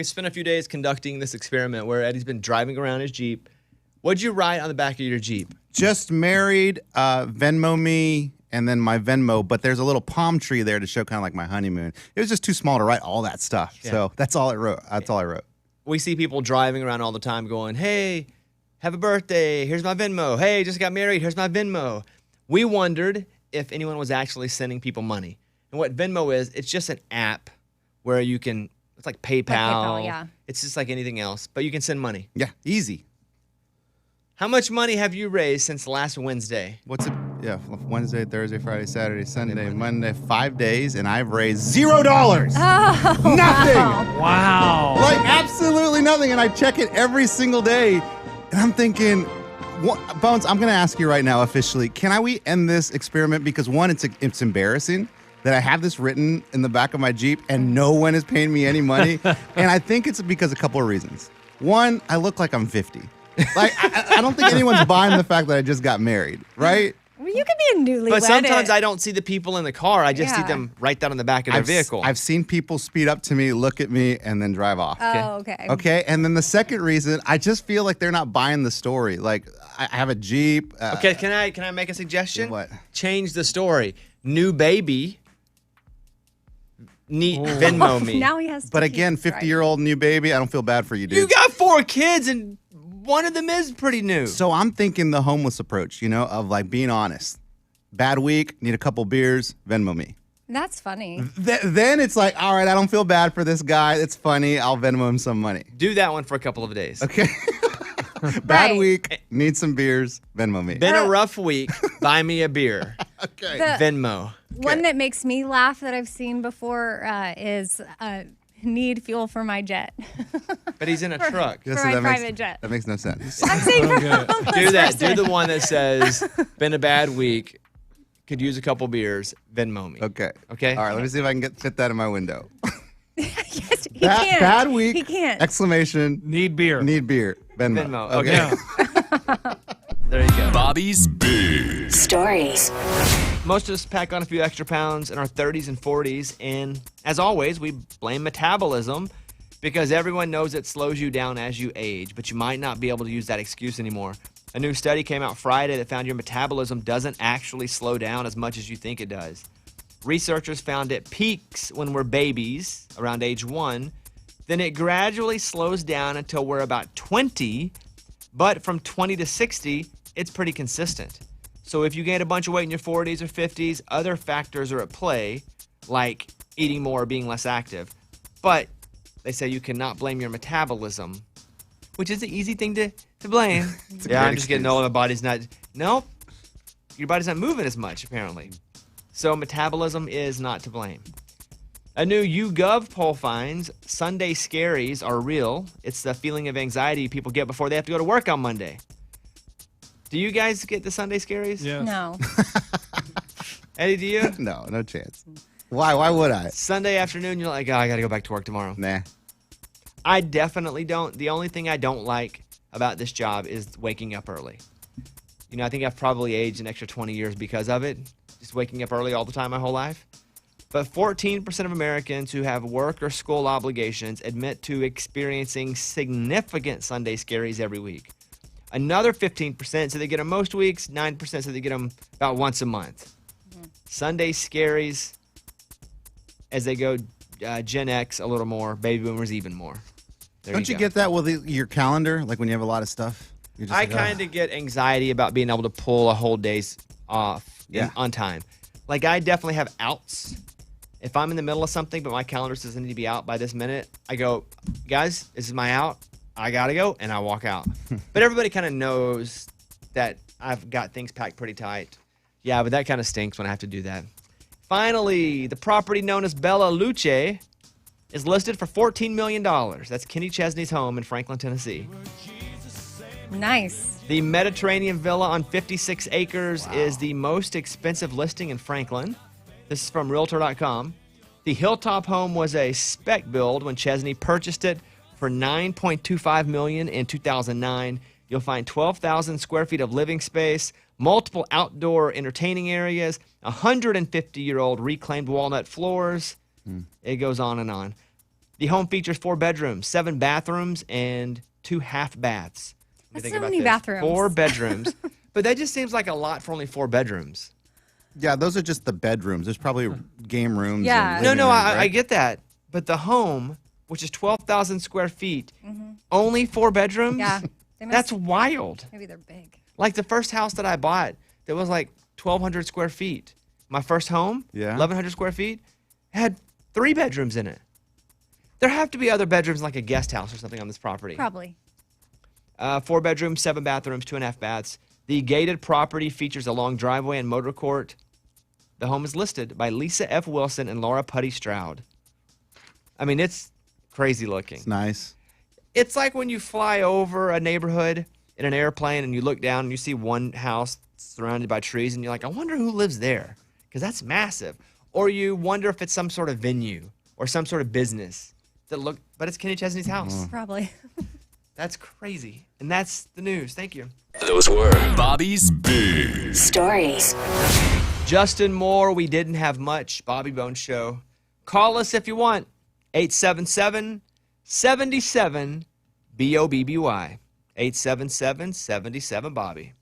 We spent a few days conducting this experiment where Eddie's been driving around his Jeep. What'd you write on the back of your Jeep? Just married, Venmo me, and then my Venmo. But there's a little palm tree there to show kind of like my honeymoon. It was just too small to write all that stuff. Yeah. So that's all I wrote. We see people driving around all the time going, hey, have a birthday. Here's my Venmo. Hey, just got married. Here's my Venmo. We wondered if anyone was actually sending people money. And what Venmo is, it's just an app where you can, it's like PayPal. PayPal, yeah. It's just like anything else, but you can send money. Yeah, easy. How much money have you raised since last Wednesday? What's it? Yeah, Wednesday, Thursday, Friday, Saturday, Sunday, Monday, 5 days, and I've raised $0. Oh, nothing. Wow. Like absolutely nothing. And I check it every single day, and I'm thinking, Bones, I'm going to ask you right now officially, can we end this experiment? Because one, it's embarrassing that I have this written in the back of my Jeep and no one is paying me any money. And I think it's because a couple of reasons. One, I look like I'm 50. Like, I don't think anyone's buying the fact that I just got married, right? Well, you could be a newlywed. But sometimes I don't see the people in the car. I just see them right down in the back of their vehicle. I've seen people speed up to me, look at me, and then drive off. Oh, okay. Okay, and then the second reason, I just feel like they're not buying the story. Like, I have a Jeep. Okay, can I make a suggestion? What? Change the story. New baby. Venmo me. Now he has to But again, 50-year-old new baby, I don't feel bad for you, dude. You got 4 kids and one of them is pretty new. So I'm thinking the homeless approach, of like being honest. Bad week, need a couple beers, Venmo me. That's funny. Then it's like, all right, I don't feel bad for this guy. It's funny. I'll Venmo him some money. Do that one for a couple of days. Okay. Bad week, need some beers, Venmo me. Been a rough week, buy me a beer. Okay. Venmo. One that makes me laugh that I've seen before is need fuel for my jet. But he's in a truck. For my private jet. That makes no sense. I'm saying for a homeless Do that. person. Do the one that says, been a bad week, could use a couple beers, Venmo me. Okay. Okay? All right, let me see if I can fit that in my window. Yes, he can't. Bad week, He can't. exclamation, Need beer. need beer, Venmo. Venmo. Okay. There you go. Bobby's Big Stories. Most of us pack on a few extra pounds in our 30s and 40s, and as always, we blame metabolism because everyone knows it slows you down as you age, but you might not be able to use that excuse anymore. A new study came out Friday that found your metabolism doesn't actually slow down as much as you think it does. Researchers found it peaks when we're babies, around age 1, then it gradually slows down until we're about 20, but from 20 to 60, it's pretty consistent. So if you gain a bunch of weight in your 40s or 50s, other factors are at play, like eating more or being less active. But they say you cannot blame your metabolism, which is an easy thing to blame. Yeah, I'm just getting old. My body's not. Nope. Your body's not moving as much, apparently. So metabolism is not to blame. A new YouGov poll finds Sunday scaries are real. It's the feeling of anxiety people get before they have to go to work on Monday. Do you guys get the Sunday scaries? Yes. No. Eddie, do you? No chance. Why? Why would I? Sunday afternoon, you're like, oh, I got to go back to work tomorrow. Nah. I definitely don't. The only thing I don't like about this job is waking up early. I think I've probably aged an extra 20 years because of it, just waking up early all the time my whole life. But 14% of Americans who have work or school obligations admit to experiencing significant Sunday scaries every week. Another 15% say they get them most weeks, 9% say they get them about once a month. Sunday scaries, as they go Gen X a little more, baby boomers even more. Don't you get that with your calendar, like when you have a lot of stuff? You're just I like, kind of get anxiety about being able to pull a whole day's off on time. Like, I definitely have outs. If I'm in the middle of something, but my calendar says I need to be out by this minute, I go, guys, this is my out. I got to go, and I walk out. But everybody kind of knows that I've got things packed pretty tight. Yeah, but that kind of stinks when I have to do that. Finally, the property known as Bella Luce is listed for $14 million. That's Kenny Chesney's home in Franklin, Tennessee. Nice. The Mediterranean villa on 56 acres is the most expensive listing in Franklin. This is from Realtor.com. The Hilltop home was a spec build when Chesney purchased it for $9.25 million in 2009. You'll find 12,000 square feet of living space, multiple outdoor entertaining areas, 150-year-old reclaimed walnut floors. It goes on and on. The home features 4 bedrooms, 7 bathrooms, and 2 half baths. That's so many bathrooms. 4 bedrooms. But that just seems like a lot for only 4 bedrooms. Yeah, those are just the bedrooms. There's probably game rooms. Yeah. And No, living rooms, I right? get that. But the home, which is 12,000 square feet, only 4 bedrooms? Yeah. They must- That's wild. Maybe they're big. Like the first house that I bought, that was like 1,200 square feet. My first home, Yeah. 1,100 square feet, had 3 bedrooms in it. There have to be other bedrooms, like a guest house or something on this property. Probably. 4 bedrooms, 7 bathrooms, 2.5 baths. The gated property features a long driveway and motor court. The home is listed by Lisa F. Wilson and Laura Putty Stroud. I mean, it's crazy looking. It's nice. It's like when you fly over a neighborhood in an airplane and you look down and you see one house surrounded by trees and you're like, I wonder who lives there, because that's massive. Or you wonder if it's some sort of venue or some sort of business but it's Kenny Chesney's house. Probably. That's crazy. And that's the news. Thank you. Those were Bobby's Big Stories. Justin Moore, we didn't have much. Bobby Bones Show. Call us if you want. 877-77-BOBBY. 877-77-Bobby.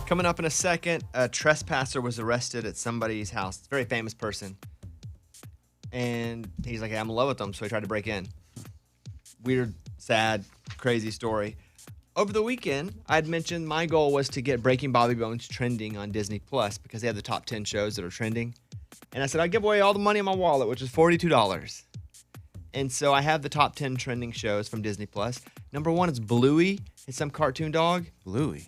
Coming up in a second, a trespasser was arrested at somebody's house. It's a very famous person. And he's like, hey, I'm in love with them, so he tried to break in. Weird, sad, crazy story. Over the weekend, I'd mentioned my goal was to get Breaking Bobby Bones trending on Disney Plus because they have the top 10 shows that are trending. And I said, I'd give away all the money in my wallet, which is $42. And so I have the top 10 trending shows from Disney Plus. Number 1 is Bluey. It's some cartoon dog. Bluey.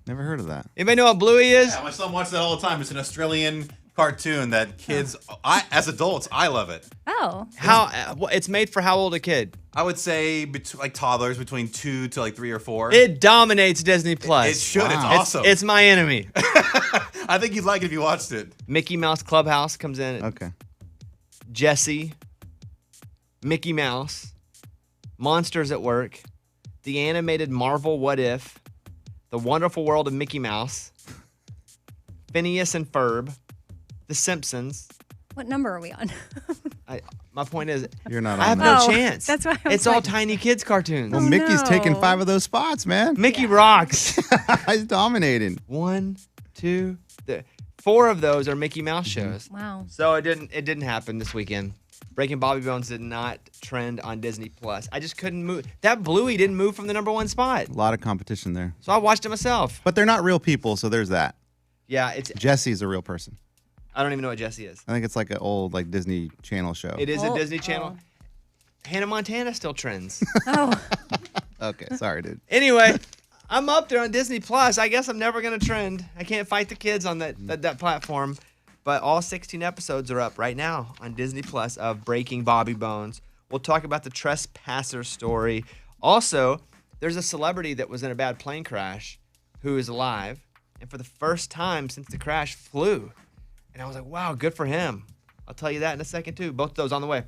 Never heard of that. Anybody know what Bluey is? Yeah, my son watches that all the time. It's an Australian cartoon that kids, as adults, I love it. Oh. It's made for how old a kid? I would say like toddlers between 2 to like 3 or 4. It dominates Disney Plus. It should. It's Wow. awesome. It's my enemy. I think you'd like it if you watched it. Mickey Mouse Clubhouse comes in. Okay. Jessie, Mickey Mouse, Monsters at Work, the animated Marvel What If, The Wonderful World of Mickey Mouse, Phineas and Ferb, The Simpsons. What number are we on? My point is, You're not I have on no Oh, chance. that's why I was It's all like- tiny kids cartoons. Well, Mickey's taking no. 5 of those spots, man. Mickey rocks. He's dominating. 1, 2, 4 of those are Mickey Mouse shows. Wow. So it didn't happen this weekend. Breaking Bobby Bones did not trend on Disney Plus. I just couldn't move. That Bluey didn't move from the #1 spot. A lot of competition there. So I watched it myself. But they're not real people, so there's that. Yeah, it's Jesse's a real person. I don't even know what Jessie is. I think it's like an old Disney Channel show. It is a Oh, Disney Channel. Hannah Montana still trends. Oh, Okay, sorry, dude. Anyway, I'm up there on Disney Plus. I guess I'm never gonna trend. I can't fight the kids on that platform. But all 16 episodes are up right now on Disney Plus of Breaking Bobby Bones. We'll talk about the trespasser story. Also, there's a celebrity that was in a bad plane crash who is alive, and for the first time since the crash flew. And I was like, wow, good for him. I'll tell you that in a second too. Both of those on the way.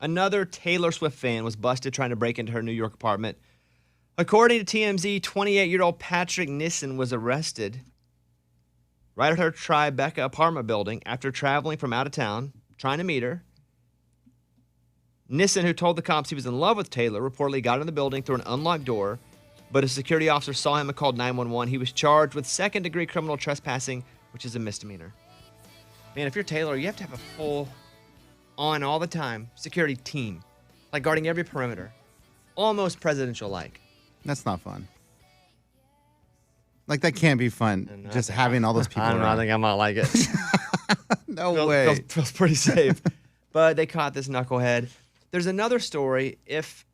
Another Taylor Swift fan was busted trying to break into her New York apartment. According to TMZ, 28-year-old Patrick Nissen was arrested right at her Tribeca apartment building after traveling from out of town, trying to meet her. Nissen, who told the cops he was in love with Taylor, reportedly got in the building through an unlocked door, but a security officer saw him and called 911. He was charged with second-degree criminal trespassing, which is a misdemeanor. Man, if you're Taylor, you have to have a full, on all the time, security team, like guarding every perimeter. Almost presidential-like. That's not fun. Like, that can't be fun, just having all those people around. I think I might like it. No way. Feels pretty safe. But they caught this knucklehead. There's another story. If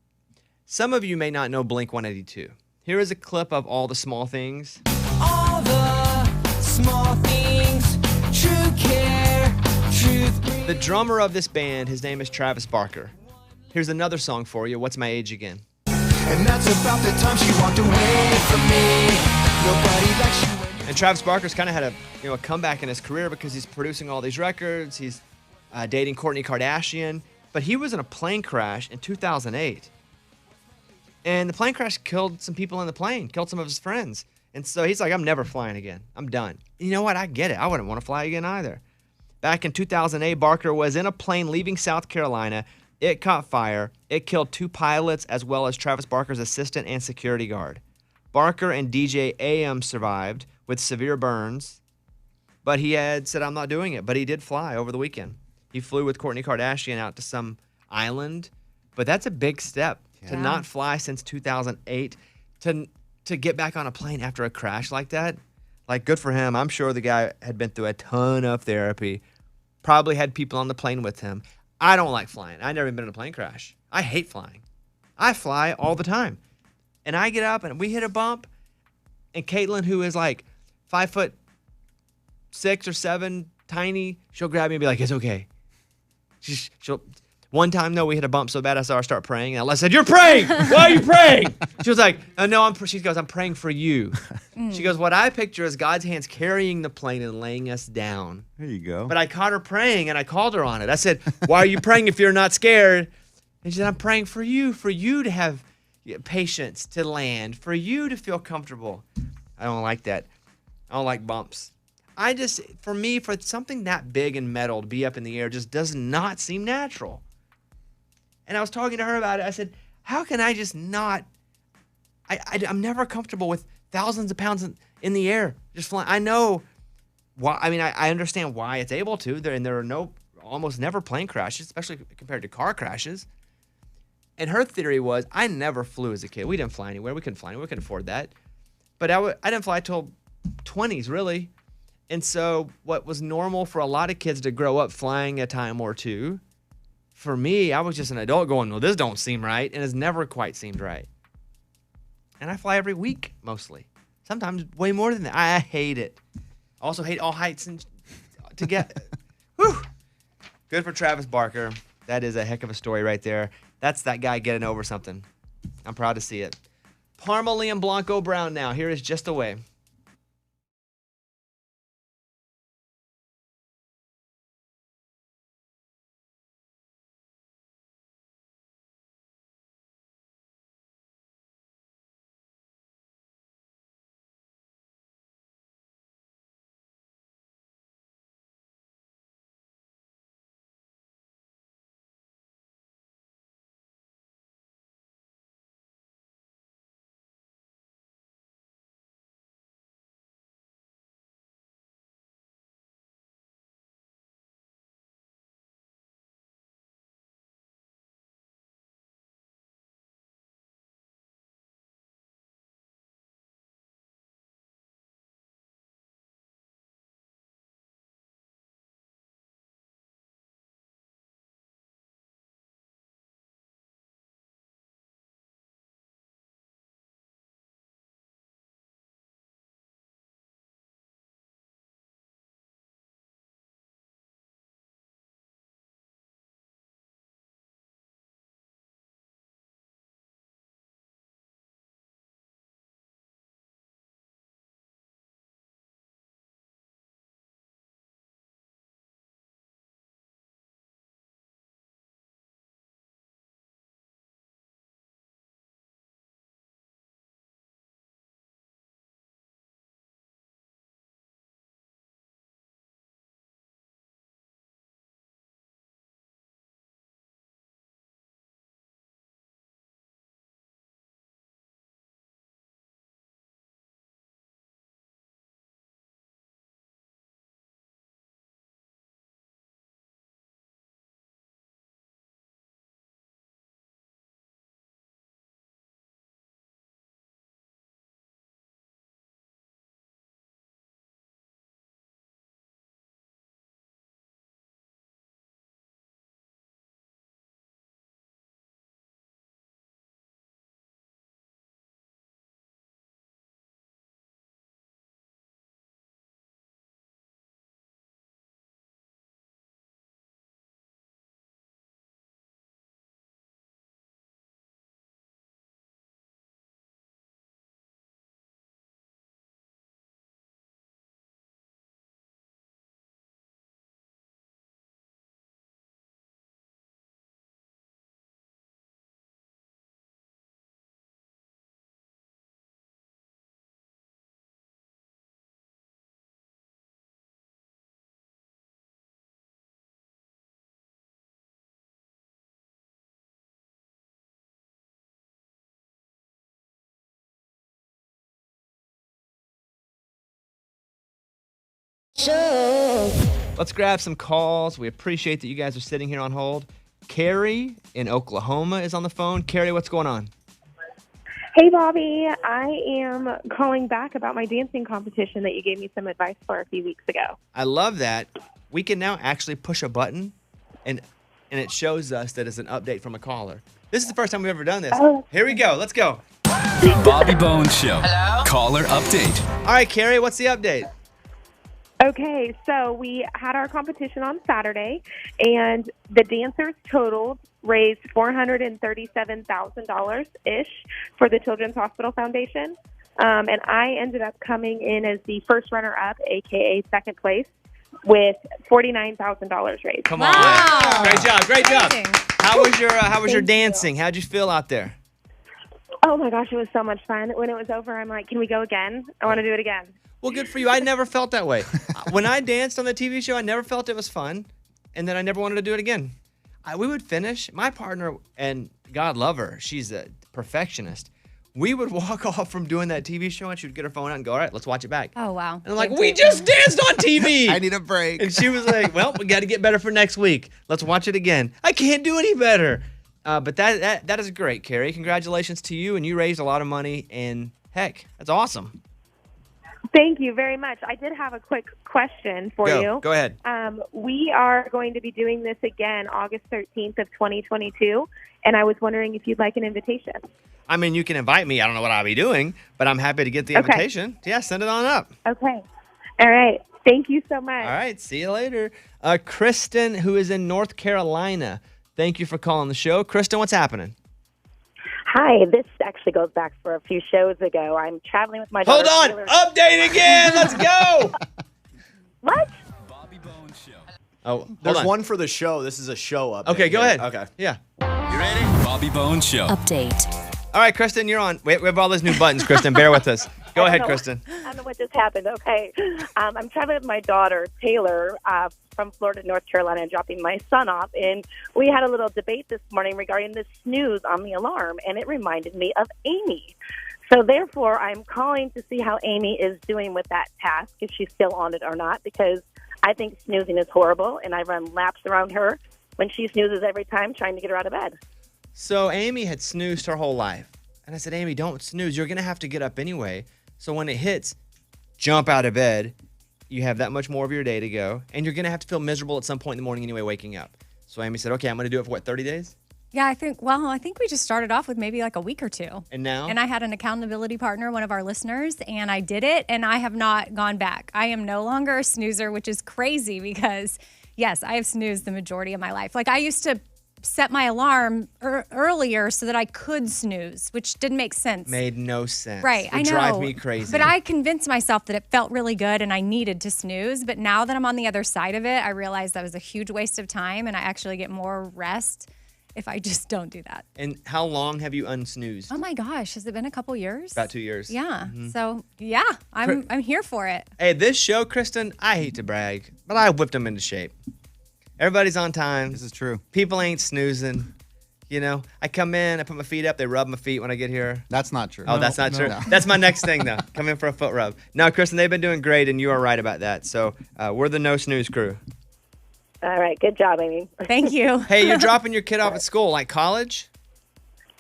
some of you may not know Blink-182, here is a clip of All the Small Things. All the small things, true care, truth. The drummer of this band, his name is Travis Barker. Here's another song for you, What's My Age Again? And that's about the time she walked away from me. Nobody likes you. And Travis Barker's kind of had a comeback in his career because he's producing all these records. He's dating Kourtney Kardashian. But he was in a plane crash in 2008. And the plane crash killed some people in the plane, killed some of his friends. And so he's like, I'm never flying again. I'm done. And you know what? I get it. I wouldn't want to fly again either. Back in 2008, Barker was in a plane leaving South Carolina. It caught fire. It killed 2 pilots as well as Travis Barker's assistant and security guard. Barker and DJ AM survived with severe burns, but he had said, I'm not doing it. But he did fly over the weekend. He flew with Kourtney Kardashian out to some island, but that's a big step to not fly since 2008, to get back on a plane after a crash like that. Like, good for him. I'm sure the guy had been through a ton of therapy, probably had people on the plane with him. I don't like flying. I've never been in a plane crash. I hate flying. I fly all the time. And I get up and we hit a bump, and Caitlin, who is like 5'6" or 7, tiny, she'll grab me and be like, it's okay. She'll. One time, though, we hit a bump so bad I saw her start praying. And I said, you're praying! Why are you praying? She was like, oh, no, she goes, I'm praying for you. She goes, what I picture is God's hands carrying the plane and laying us down. There you go. But I caught her praying, and I called her on it. I said, why are you praying if you're not scared? And she said, I'm praying for you to have patience to land, for you to feel comfortable. I don't like that. I don't like bumps. For me, for something that big and metal to be up in the air just does not seem natural. And I was talking to her about it. I said, how can I just not, I'm never comfortable with thousands of pounds in the air just flying. I know why. I mean, I understand why it's able to. There are almost never plane crashes, especially compared to car crashes. And her theory was, I never flew as a kid. We didn't fly anywhere. We couldn't fly anywhere. We couldn't afford that. But I didn't fly till 20s, really. And so what was normal for a lot of kids to grow up flying a time or two, for me, I was just an adult going, well, this don't seem right, and it's never quite seemed right. And I fly every week, mostly. Sometimes way more than that. I hate it. I also hate all heights and to get. Whew. Good for Travis Barker. That is a heck of a story right there. That's that guy getting over something. I'm proud to see it. Parmalee and Blanco Brown now. Here is Just a Way. Let's grab some calls. We appreciate that you guys are sitting here on hold. Carrie in Oklahoma is on the phone. Carrie, what's going on? Hey, Bobby. I am calling back about my dancing competition that you gave me some advice for a few weeks ago. I love that. We can now actually push a button, and it shows us that it's an update from a caller. This is the first time we've ever done this. Oh. Here we go. Let's go. Bobby Bones Show. Hello? Caller update. All right, Carrie, what's the update? Okay, so we had our competition on Saturday, and the dancers totaled raised $437,000-ish for the Children's Hospital Foundation. And I ended up coming in as the first runner-up, a.k.a. second place, with $49,000 raised. Come Wow. on. Great job. Great job. Amazing. How was your Thank you. dancing? How'd you feel out there? Oh, my gosh, it was so much fun. When it was over, I'm like, can we go again? I want to do it again. Well, good for you. I never felt that way. When I danced on the TV show, I never felt it was fun, and then I never wanted to do it again. We would finish. My partner, and God love her, she's a perfectionist. We would walk off from doing that TV show, and she would get her phone out and go, all right, let's watch it back. Oh, wow. And I'm like, we just danced on TV. I need a break. And she was like, well, we got to get better for next week. Let's watch it again. I can't do any better. But that is great, Carrie. Congratulations to you, and you raised a lot of money, and heck, that's awesome. Thank you very much. I did have a quick question for you. Go ahead. We are going to be doing this again August 13th of 2022, and I was wondering if you'd like an invitation. I mean, you can invite me. I don't know what I'll be doing, but I'm happy to get the Okay. invitation. Yeah, send it on up. Okay. All right. Thank you so much. All right, see you later. Kristen, who is in North Carolina, thank you for calling the show. Kristen, what's happening? Hi, this actually goes back for a few shows ago. I'm traveling with my daughter. Hold on. Taylor. Update again. Let's go. What? Bobby Bones Show. Oh, hold There's on. one for the show. This is a show update. Okay, go here. ahead. Okay. Yeah. You ready? Bobby Bones Show. Update. All right, Kristen, you're on. We have all those new buttons, Kristen. Bear with us. Go ahead, know. Kristen. I don't know what just happened. Okay. I'm traveling with my daughter, Taylor, from Florida to North Carolina, and dropping my son off. And we had a little debate this morning regarding the snooze on the alarm, and it reminded me of Amy. So therefore, I'm calling to see how Amy is doing with that task, if she's still on it or not, because I think snoozing is horrible, and I run laps around her when she snoozes every time trying to get her out of bed. So Amy had snoozed her whole life. And I said, Amy, don't snooze. You're going to have to get up anyway. So when it hits, jump out of bed. You have that much more of your day to go. And you're going to have to feel miserable at some point in the morning anyway, waking up. So Amy said, okay, I'm going to do it for 30 days? Yeah, I think we just started off with maybe like a week or two. And now? And I had an accountability partner, one of our listeners, and I did it, and I have not gone back. I am no longer a snoozer, which is crazy because, yes, I have snoozed the majority of my life. Like I used to set my alarm earlier so that I could snooze, which didn't make sense. Made no sense. Right, Would I know. drive me crazy. But I convinced myself that it felt really good and I needed to snooze. But now that I'm on the other side of it, I realize that was a huge waste of time and I actually get more rest if I just don't do that. And how long have you unsnoozed? Oh my gosh, has it been a couple years? About 2 years. Yeah. So yeah, I'm here for it. Hey, this show, Kristen, I hate to brag, but I whipped them into shape. Everybody's on time. This is true. People ain't snoozing. You know, I come in, I put my feet up, they rub my feet when I get here. That's not true. Oh, that's not true. That's my next thing, though. Come in for a foot rub. No, Kristen, they've been doing great, and you are right about that. So we're the No Snooze crew. All right. Good job, Amy. Thank you. Hey, you're dropping your kid off at school, like college?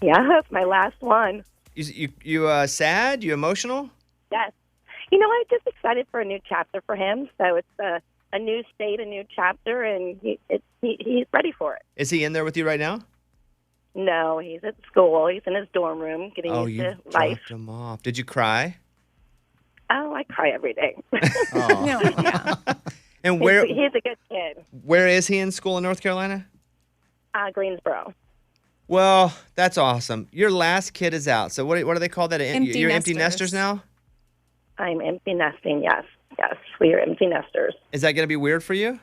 Yeah, it's my last one. You sad? You emotional? Yes. You know, I'm just excited for a new chapter for him. So it's a new state, a new chapter, and he's ready for it. Is he in there with you right now? No, he's at school. He's in his dorm room getting used you to life. dropped him off. Did you cry? Oh, I cry every day. No, yeah. And where He's a good kid. where is he in school in North Carolina? Greensboro. Well, that's awesome. Your last kid is out. So what do they call that? Empty You're empty nesters. nesters now? I'm empty nesting, yes. Yes, we are empty nesters. Is that going to be weird for you?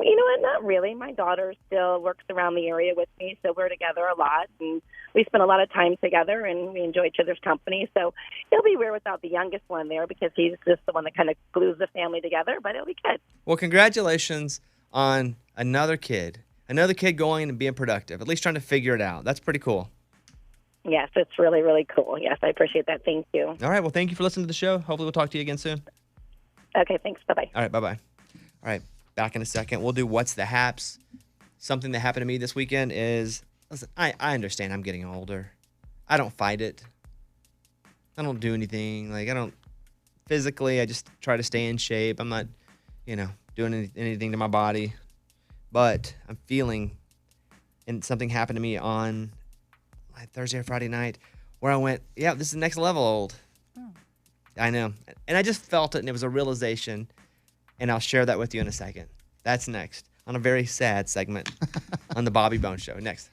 You know what? Not really. My daughter still works around the area with me, so we're together a lot, and we spend a lot of time together, and we enjoy each other's company. So it'll be weird without the youngest one there because he's just the one that kind of glues the family together, but it'll be good. Well, congratulations on another kid going and being productive, at least trying to figure it out. That's pretty cool. Yes, it's really, really cool. Yes, I appreciate that. Thank you. All right. Well, thank you for listening to the show. Hopefully we'll talk to you again soon. Okay, thanks. Bye-bye. All right, bye-bye. All right, back in a second. We'll do What's the Haps. Something that happened to me this weekend is, listen, I understand I'm getting older. I don't fight it. I don't do anything. Like, I don't physically, I just try to stay in shape. I'm not, doing anything to my body. But I'm feeling, and something happened to me on Thursday or Friday night where I went, yeah, this is next level old. Oh. I know. And I just felt it, and it was a realization, and I'll share that with you in a second. That's next on a very sad segment on the Bobby Bones Show. Next.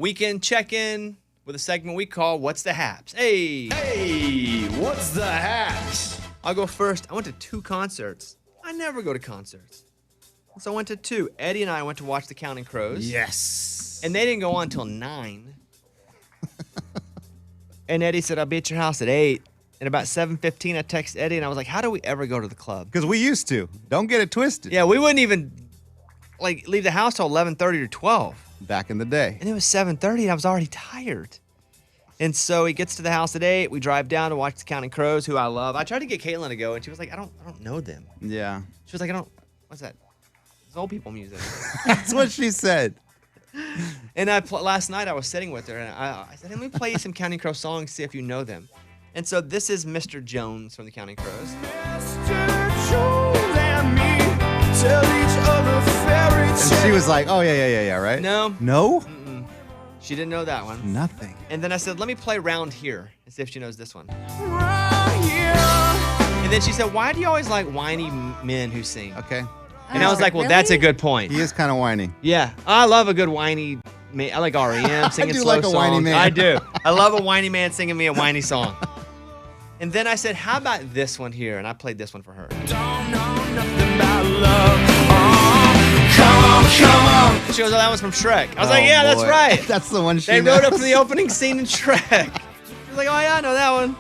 weekend check-in with a segment we call What's the Haps? Hey, What's the haps? I'll go first. I went to 2 concerts. I never go to concerts. So I went to 2. Eddie and I went to watch the Counting Crows. Yes. And they didn't go on until 9. And Eddie said, I'll be at your house at 8. And about 7:15, I texted Eddie, and I was like, how do we ever go to the club? Because we used to. Don't get it twisted. Yeah, we wouldn't even leave the house till 11:30 or 12. Back in the day. And it was 7:30, and I was already tired. And so he gets to the house at 8. We drive down to watch the Counting Crows, who I love. I tried to get Caitlin to go, and she was like, I don't know them. Yeah. She was like, what's that? It's old people music. That's what she said. And last night I was sitting with her, and I said, let me play you some Counting Crow songs, see if you know them. And so this is Mr. Jones from the Counting Crows. And she was like, oh, yeah, right? No. No? Mm-mm. She didn't know that one. Nothing. And then I said, let me play Round Here and see if she knows this one. And then she said, why do you always like whiny men who sing? Okay. And I was like, well, that's a good point. He is kind of whiny. Yeah. I love a good whiny man. I like REM singing slow like a songs. whiny man. I do. I love a whiny man singing me a whiny song. And then I said, how about this one here? And I played this one for her. Don't know nothing about love. Come on. She goes, oh, that was from Shrek. I was like, yeah, that's right. That's the one she They wrote it knows. for the opening scene in Shrek. She was like, oh, yeah, I know that one.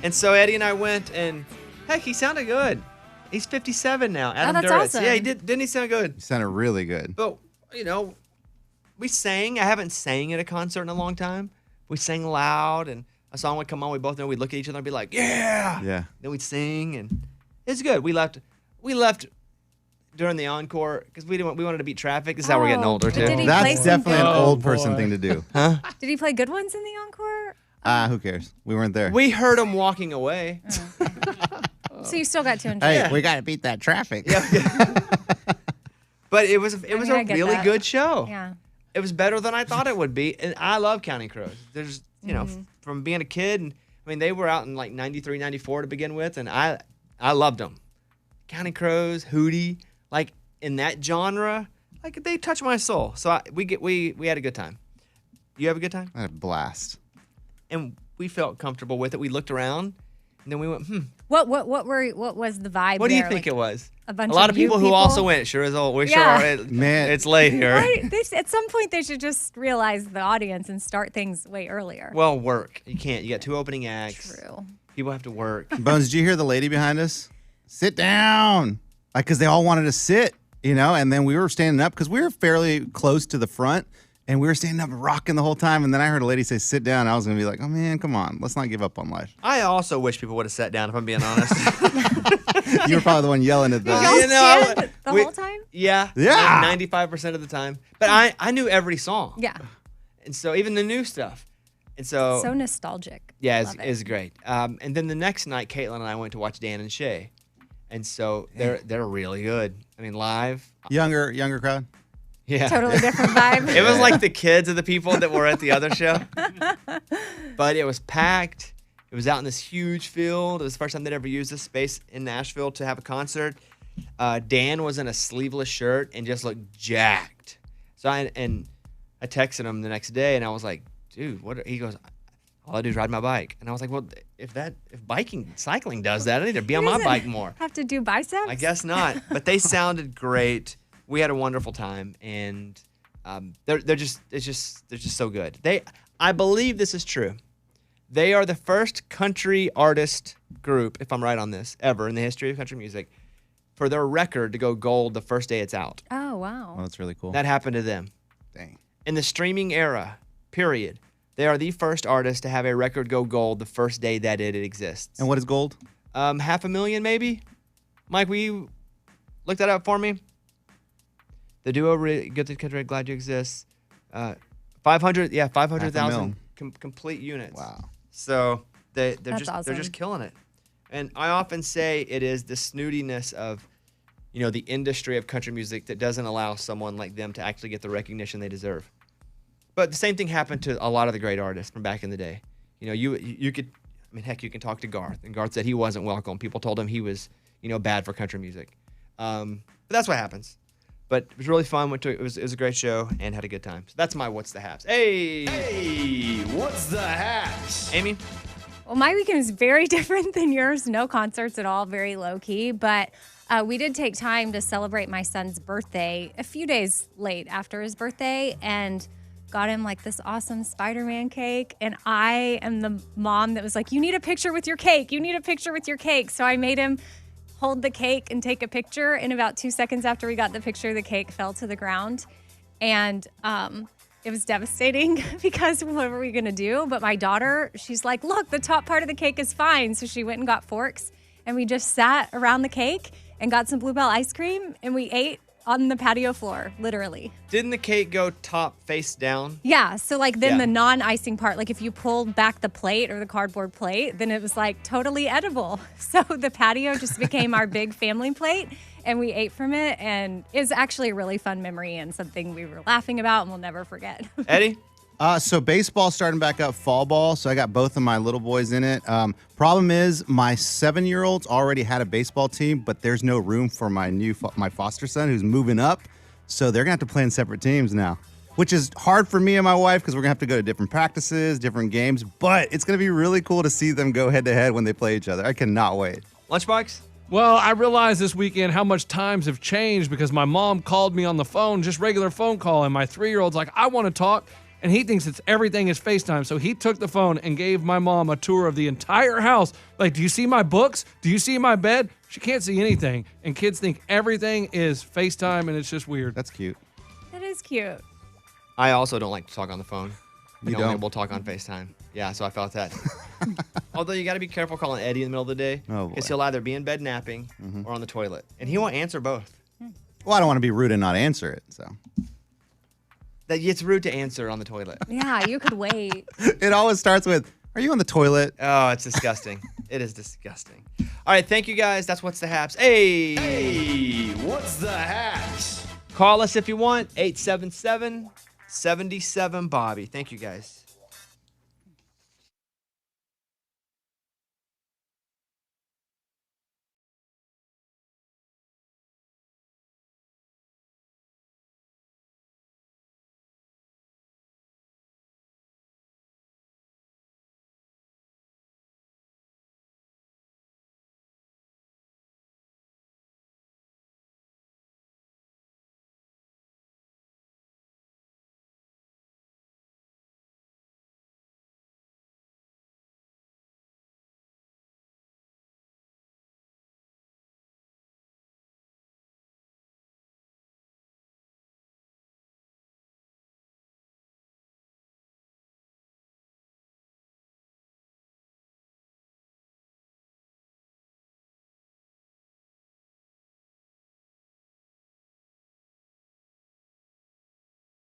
And so Eddie and I went, and heck, he sounded good. He's 57 now. Adam that's Duritz. awesome. Yeah, he did. Didn't he sound good? He sounded really good. But, we sang. I haven't sang at a concert in a long time. We sang loud, and a song would come on. We both know we'd look at each other and be like, yeah. Yeah. Then we'd sing, and it's good. We left during the encore because we wanted to beat traffic. This is how we're getting older, but too. did he play That's some definitely an good- old person thing to do. Huh? Did he play good ones in the encore? Who cares? We weren't there. We heard him walking away. So you still got to enjoy Hey, it. we got to beat that traffic. But it was a I get really that. good show. Yeah. It was better than I thought it would be. And I love Counting Crows. There's, from being a kid, and I mean, they were out in like 93, 94 to begin with, and I loved them. Counting Crows, Hootie, like in that genre, like they touch my soul. So we had a good time. You have a good time? I had a blast. And we felt comfortable with it. We looked around, and then we went, What was the vibe? what do you there? think Like, it was? a bunch lot of of people you who also went, sure as old. We Yeah. sure are. Man. It's late here. Right? At some point, they should just realize the audience and start things way earlier. Well, work. You can't. You got 2 opening acts. True. People have to work. Bones, did you hear the lady behind us? Sit down. Like, because they all wanted to sit, and then we were standing up because we were fairly close to the front. And we were standing up and rocking the whole time. And then I heard a lady say, sit down. I was going to be like, oh, man, come on. Let's not give up on life. I also wish people would have sat down, if I'm being honest. You were probably the one yelling at Y'all them. stand the whole time? Yeah. Yeah. 95% of the time. But I knew every song. Yeah. And so even the new stuff. And so, So nostalgic. yeah, Love it. it's great. And then the next night, Caitlin and I went to watch Dan and Shay. And so they're really good. I mean, live. Younger crowd. Yeah. Totally different vibe. It was like the kids of the people that were at the other show. But it was packed. It was out in this huge field. It was the first time they'd ever used this space in Nashville to have a concert. Dan was in a sleeveless shirt and just looked jacked. So I texted him the next day and I was like, dude, what? He goes, all I do is ride my bike. And I was like, well, if cycling does that, I need to be on my doesn't bike more. Have to do biceps? I guess not. But they sounded great. We had a wonderful time, and they're just so good. I believe this is true. They are the first country artist group, if I'm right on this, ever in the history of country music, for their record to go gold the first day it's out. Oh, wow. Oh, that's really cool. That happened to them. Dang. In the streaming era, period, they are the first artist to have a record go gold the first day that it exists. And what is gold? 500,000 maybe. Mike, will you look that up for me? The duo, Good to Country, Glad You Exist. 500,000 complete units. Wow. So they're That's awesome. just killing it. And I often say it is the snootiness of, the industry of country music that doesn't allow someone like them to actually get the recognition they deserve. But the same thing happened to a lot of the great artists from back in the day. You could, heck, you can talk to Garth, and Garth said he wasn't welcome. People told him he was, bad for country music. But that's what happens. But it was really fun. It was a great show and had a good time. So that's my What's the Haps. Hey! Hey, what's the haps? Amy? Well, my weekend was very different than yours. No concerts at all, very low key. But we did take time to celebrate my son's birthday a few days late after his birthday and got him like this awesome Spider-Man cake. And I am the mom that was like, you need a picture with your cake. You need a picture with your cake. So I made him hold the cake and take a picture. And about 2 seconds after we got the picture, the cake fell to the ground. And it was devastating because what were we going to do? But my daughter, she's like, look, the top part of the cake is fine. So she went and got forks and we just sat around the cake and got some Bluebell ice cream and we ate on the patio floor, literally. Didn't the cake go top face down? Yeah. So like then the non-icing part, like if you pulled back the plate or the cardboard plate, then it was like totally edible. So the patio just became our big family plate. And we ate from it, and it was actually a really fun memory and something we were laughing about and we'll never forget. Eddie? So baseball starting back up, fall ball. So I got both of my little boys in it. Problem is, my 7-year-old's already had a baseball team, but there's no room for my foster son who's moving up. So they're gonna have to play in separate teams now, which is hard for me and my wife because we're gonna have to go to different practices, different games. But it's gonna be really cool to see them go head to head when they play each other. I cannot wait. Lunchbox? Well, I realized this weekend how much times have changed because my mom called me on the phone, just regular phone call, and my 3-year-old's like, I want to talk, and he thinks everything is FaceTime. So he took the phone and gave my mom a tour of the entire house. Like, do you see my books? Do you see my bed? She can't see anything, and kids think everything is FaceTime, and it's just weird. That's cute. That is cute. I also don't like to talk on the phone. You Only don't? we'll talk on FaceTime. Yeah, so I felt that. Although you got to be careful calling Eddie in the middle of the day Oh, boy. because he'll either be in bed napping or on the toilet, and he won't answer both. Well, I don't want to be rude and not answer it. So That it's rude to answer on the toilet. Yeah, you could wait. it always starts with, "Are you on the toilet?" Oh, it's disgusting. It is disgusting. All right, thank you guys. That's What's the Haps. Hey! Hey, what's the haps? Call us if you want. 877-77-BOBBY. Thank you guys.